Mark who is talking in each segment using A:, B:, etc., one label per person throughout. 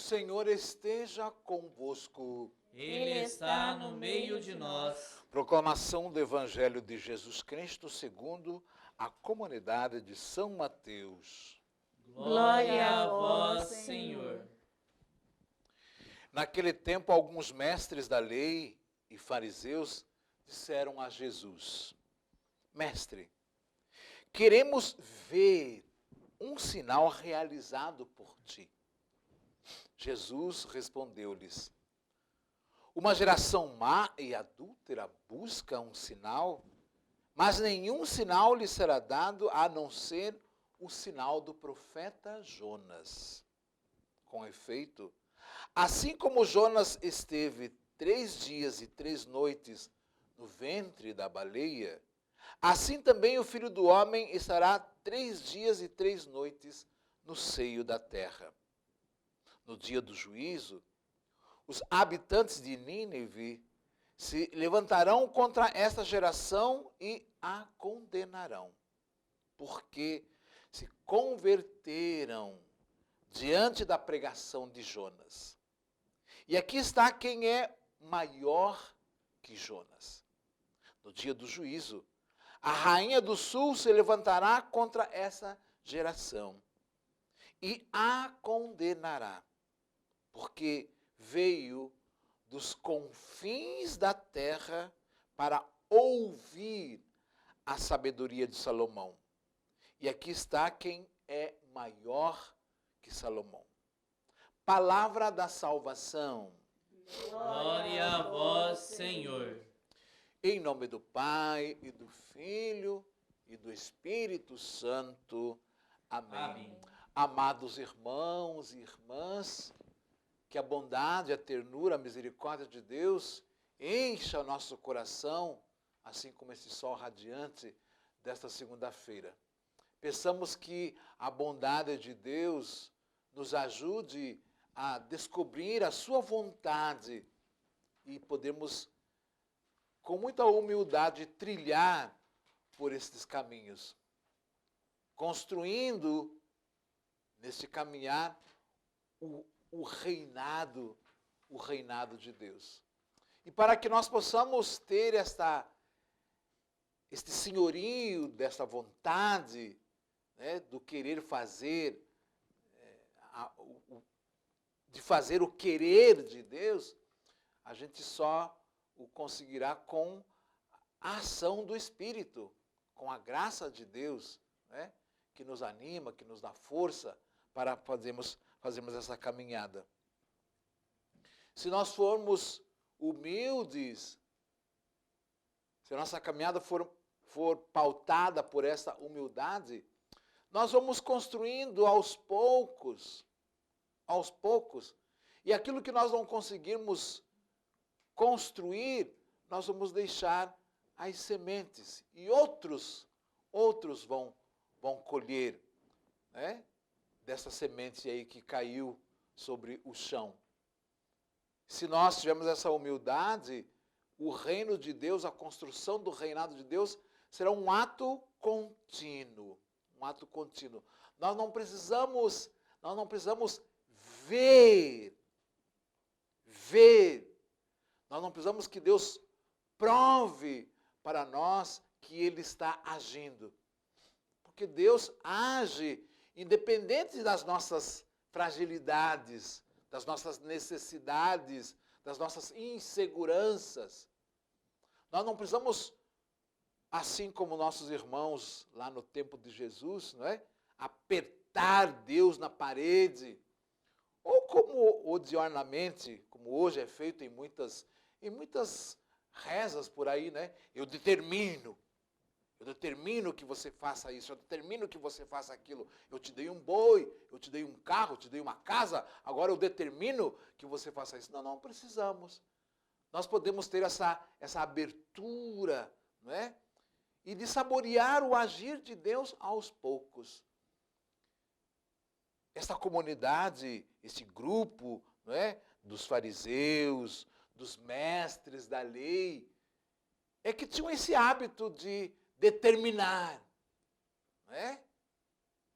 A: Senhor esteja convosco.
B: Ele está no meio de nós.
A: Proclamação do Evangelho de Jesus Cristo segundo a comunidade de São Mateus.
B: Glória a vós, Senhor.
A: Naquele tempo, alguns mestres da lei e fariseus disseram a Jesus: Mestre, queremos ver um sinal realizado por ti. Jesus respondeu-lhes: Uma geração má e adúltera busca um sinal, mas nenhum sinal lhe será dado a não ser o sinal do profeta Jonas. Com efeito, assim como Jonas esteve 3 dias e 3 noites no ventre da baleia, assim também o Filho do Homem estará 3 dias e 3 noites no seio da terra. No dia do juízo, os habitantes de Nínive se levantarão contra esta geração e a condenarão, porque se converteram diante da pregação de Jonas. E aqui está quem é maior que Jonas. No dia do juízo, a rainha do sul se levantará contra essa geração e a condenará, porque veio dos confins da terra para ouvir a sabedoria de Salomão. E aqui está quem é maior que Salomão. Palavra da salvação.
B: Glória a vós, Senhor.
A: Em nome do Pai, e do Filho, e do Espírito Santo. Amém.
B: Amém.
A: Amados irmãos e irmãs, que a bondade, a ternura, a misericórdia de Deus encha o nosso coração, assim como esse sol radiante desta segunda-feira. Peçamos que a bondade de Deus nos ajude a descobrir a sua vontade e podermos, com muita humildade, trilhar por estes caminhos, construindo neste caminhar o reinado de Deus. E para que nós possamos ter este senhorio desta vontade, né, do querer fazer, de fazer o querer de Deus, a gente só o conseguirá com a ação do Espírito, com a graça de Deus, né, que nos anima, que nos dá força para fazermos essa caminhada. Se nós formos humildes, se a nossa caminhada for pautada por essa humildade, nós vamos construindo aos poucos, e aquilo que nós não conseguirmos construir, nós vamos deixar as sementes, e outros vão colher, né, dessa semente aí que caiu sobre o chão. Se nós tivermos essa humildade, o reino de Deus, a construção do reinado de Deus, será um ato contínuo. Um ato contínuo. Nós não precisamos ver. Nós não precisamos que Deus prove para nós que Ele está agindo. Porque Deus age independente das nossas fragilidades, das nossas necessidades, das nossas inseguranças. Nós não precisamos, assim como nossos irmãos lá no tempo de Jesus, não é? Apertar Deus na parede, ou como odiernamente, como hoje é feito em muitas rezas por aí, né? Eu determino que você faça isso, eu determino que você faça aquilo. Eu te dei um boi, eu te dei um carro, eu te dei uma casa, agora eu determino que você faça isso. Não precisamos. Nós podemos ter essa abertura, não é? E de saborear o agir de Deus aos poucos. Esta comunidade, esse grupo, não é? Dos fariseus, dos mestres da lei, é que tinham esse hábito de determinar, não é?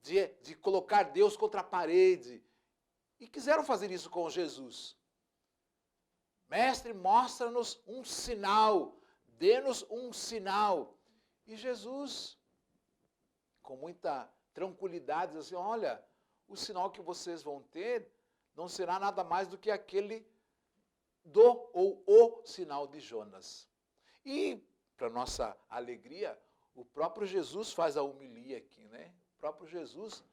A: De colocar Deus contra a parede E quiseram fazer isso com Jesus. Mestre, mostra-nos um sinal, dê-nos um sinal. E Jesus, com muita tranquilidade, diz assim, olha, o sinal que vocês vão ter não será nada mais do que aquele ou o sinal de Jonas. E, para nossa alegria, o próprio Jesus faz a homilia aqui, né? O próprio Jesus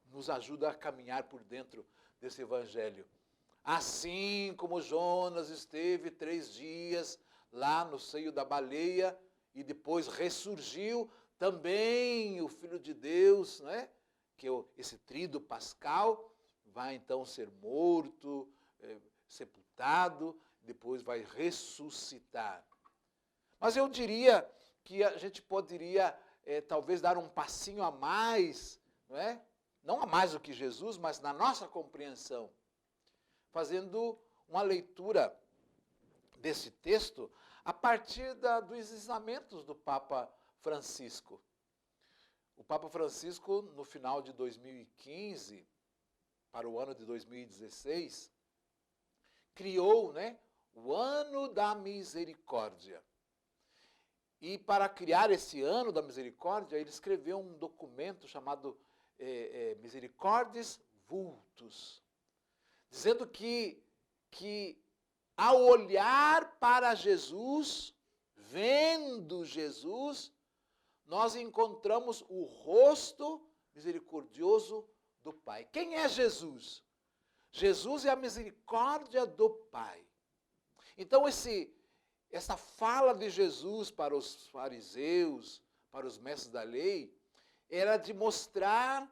A: nos ajuda a caminhar por dentro desse evangelho. Assim como Jonas esteve 3 dias lá no seio da baleia e depois ressurgiu, também o Filho de Deus, né? Que é esse tríduo pascal, vai então ser morto, sepultado, depois vai ressuscitar. Mas eu diria que a gente poderia talvez dar um passinho a mais, não é? Não a mais do que Jesus, mas na nossa compreensão, fazendo uma leitura desse texto a partir dos ensinamentos do Papa Francisco. O Papa Francisco, no final de 2015, para o ano de 2016, criou, né, o Ano da Misericórdia. E para criar esse Ano da Misericórdia, ele escreveu um documento chamado Misericordes Vultus, dizendo que ao olhar para Jesus, vendo Jesus, nós encontramos o rosto misericordioso do Pai. Quem é Jesus? Jesus é a misericórdia do Pai. Então, essa fala de Jesus para os fariseus, para os mestres da lei, era de mostrar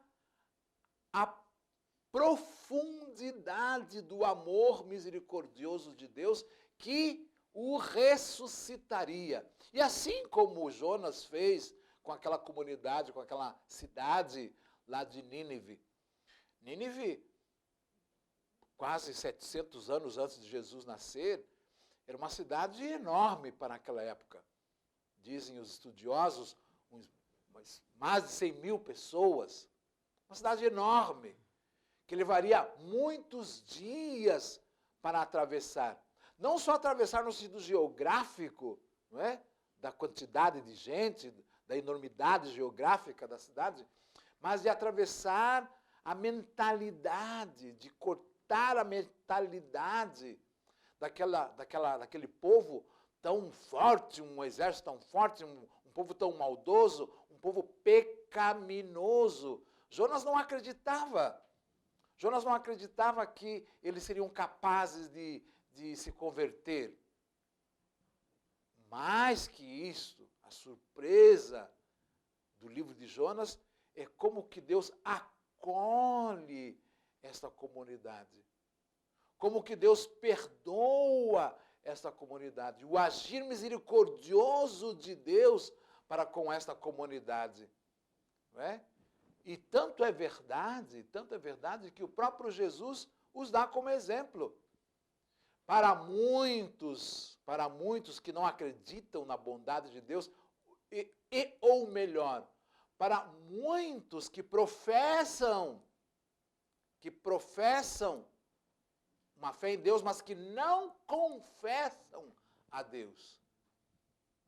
A: a profundidade do amor misericordioso de Deus que o ressuscitaria. E assim como Jonas fez com aquela comunidade, com aquela cidade lá de Nínive. Nínive, quase 700 anos antes de Jesus nascer, era uma cidade enorme para aquela época. Dizem os estudiosos, mais de 100 mil pessoas. Uma cidade enorme, que levaria muitos dias para atravessar. Não só atravessar no sentido geográfico, não é? Da quantidade de gente, da enormidade geográfica da cidade, mas de atravessar a mentalidade, de cortar a mentalidade daquele povo tão forte, um exército tão forte, um povo tão maldoso, um povo pecaminoso. Jonas não acreditava que eles seriam capazes de se converter. Mais que isso, a surpresa do livro de Jonas é como que Deus acolhe esta comunidade. Como que Deus perdoa esta comunidade. O agir misericordioso de Deus para com esta comunidade. Não é? E tanto é verdade que o próprio Jesus os dá como exemplo. Para muitos que não acreditam na bondade de Deus, ou melhor, para muitos que professam uma fé em Deus, mas que não confessam a Deus.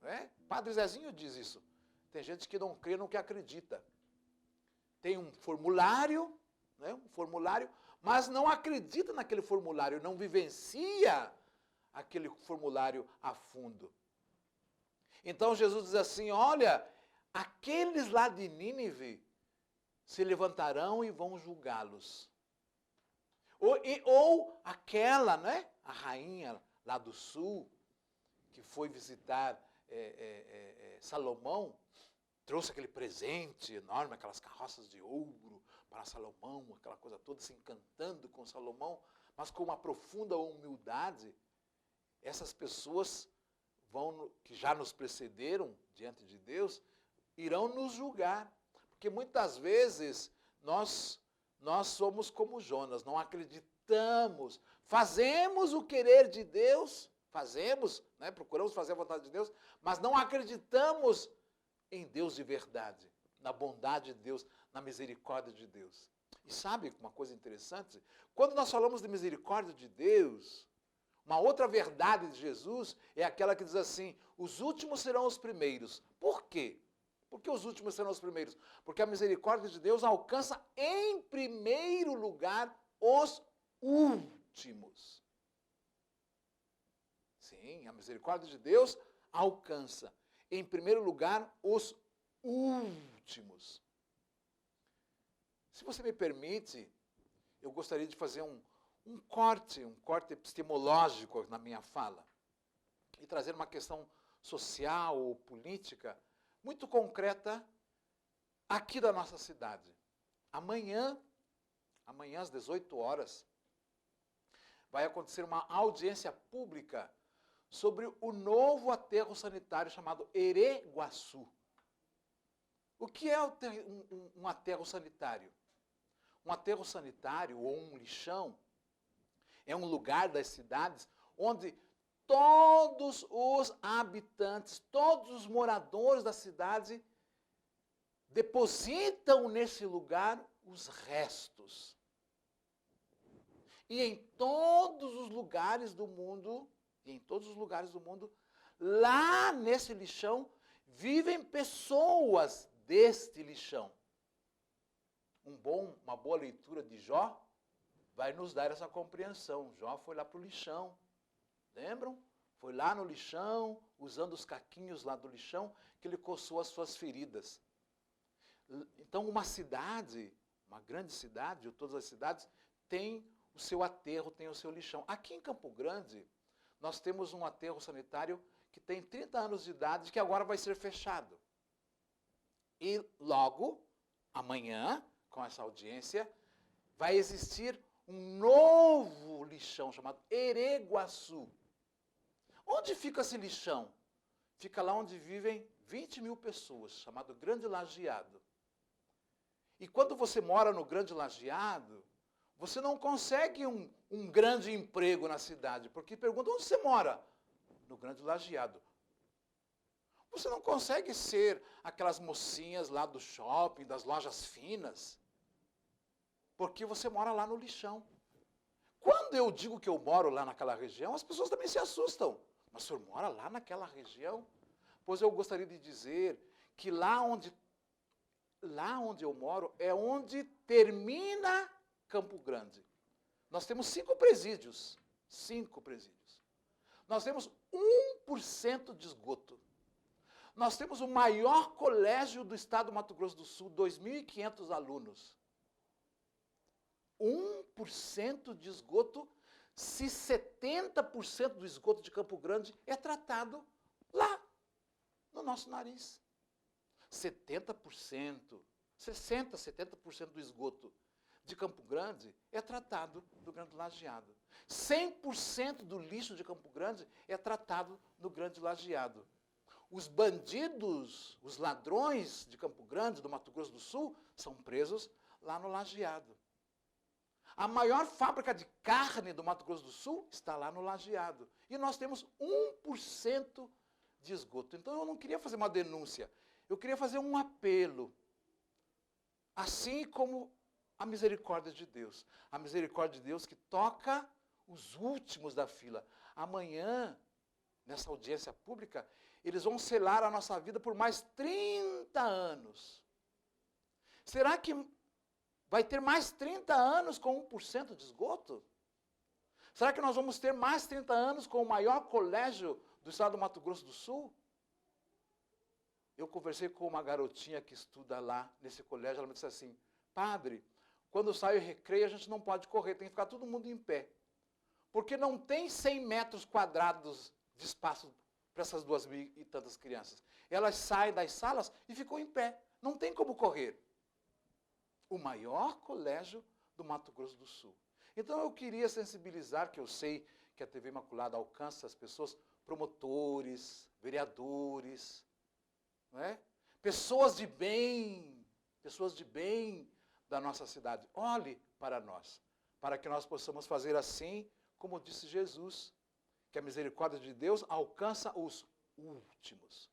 A: Não é? Padre Zezinho diz isso. Tem gente que não crê no que acredita. Tem um formulário, né, mas não acredita naquele formulário, não vivencia aquele formulário a fundo. Então Jesus diz assim, olha, aqueles lá de Nínive se levantarão e vão julgá-los. Ou aquela, né, a rainha lá do sul, que foi visitar Salomão, trouxe aquele presente enorme, aquelas carroças de ouro para Salomão, aquela coisa toda, se encantando com Salomão, mas com uma profunda humildade. Essas pessoas que já nos precederam diante de Deus, irão nos julgar. Porque muitas vezes nós somos como Jonas, não acreditamos, fazemos o querer de Deus, né, procuramos fazer a vontade de Deus, mas não acreditamos em Deus de verdade, na bondade de Deus, na misericórdia de Deus. E sabe uma coisa interessante? Quando nós falamos de misericórdia de Deus, uma outra verdade de Jesus é aquela que diz assim, os últimos serão os primeiros. Por quê? Por que os últimos serão os primeiros? Porque a misericórdia de Deus alcança em primeiro lugar os últimos. Sim, a misericórdia de Deus alcança em primeiro lugar os últimos. Se você me permite, eu gostaria de fazer um corte epistemológico na minha fala e trazer uma questão social ou política muito concreta aqui da nossa cidade. Amanhã às 18 horas, vai acontecer uma audiência pública sobre o novo aterro sanitário chamado Ereguaçu. O que é um aterro sanitário? Um aterro sanitário ou um lixão é um lugar das cidades onde todos os habitantes, todos os moradores da cidade depositam nesse lugar os restos. E em todos os lugares do mundo, lá nesse lixão, vivem pessoas deste lixão. Uma boa leitura de Jó vai nos dar essa compreensão. Jó foi lá para o lixão, lembram? Foi lá no lixão, usando os caquinhos lá do lixão, que ele coçou as suas feridas. Então uma cidade, uma grande cidade, ou todas as cidades, tem o seu aterro, tem o seu lixão. Aqui em Campo Grande, nós temos um aterro sanitário que tem 30 anos de idade, que agora vai ser fechado. E logo, amanhã, com essa audiência, vai existir um novo lixão chamado Ereguaçu. Onde fica esse lixão? Fica lá onde vivem 20 mil pessoas, chamado Grande Lajeado. E quando você mora no Grande Lajeado, você não consegue um grande emprego na cidade, porque pergunta, onde você mora? No Grande Lajeado. Você não consegue ser aquelas mocinhas lá do shopping, das lojas finas, porque você mora lá no lixão. Quando eu digo que eu moro lá naquela região, as pessoas também se assustam. Mas o senhor mora lá naquela região? Pois eu gostaria de dizer que lá onde eu moro é onde termina Campo Grande. Nós temos 5 presídios. 5 presídios. Nós temos 1% de esgoto. Nós temos o maior colégio do estado do Mato Grosso do Sul, 2.500 alunos. 1% de esgoto, se 70% do esgoto de Campo Grande é tratado lá, no nosso nariz. 70%, 60%, 70% do esgoto de Campo Grande é tratado no Grande Lajeado. 100% do lixo de Campo Grande é tratado no Grande Lajeado. Os bandidos, os ladrões de Campo Grande, do Mato Grosso do Sul, são presos lá no Lajeado. A maior fábrica de carne do Mato Grosso do Sul está lá no Lajeado. E nós temos 1% de esgoto. Então eu não queria fazer uma denúncia, eu queria fazer um apelo. Assim como a misericórdia de Deus. A misericórdia de Deus que toca os últimos da fila. Amanhã, nessa audiência pública, eles vão selar a nossa vida por mais 30 anos. Será que vai ter mais 30 anos com 1% de esgoto? Será que nós vamos ter mais 30 anos com o maior colégio do estado do Mato Grosso do Sul? Eu conversei com uma garotinha que estuda lá nesse colégio, ela me disse assim, padre, quando sai o recreio a gente não pode correr, tem que ficar todo mundo em pé. Porque não tem 100 metros quadrados de espaço para essas 2.000 e tantas crianças. Elas saem das salas e ficam em pé, não tem como correr. O maior colégio do Mato Grosso do Sul. Então eu queria sensibilizar, que eu sei que a TV Imaculada alcança as pessoas, promotores, vereadores, não é? Pessoas de bem da nossa cidade. Olhe para nós, para que nós possamos fazer assim, como disse Jesus, que a misericórdia de Deus alcança os últimos.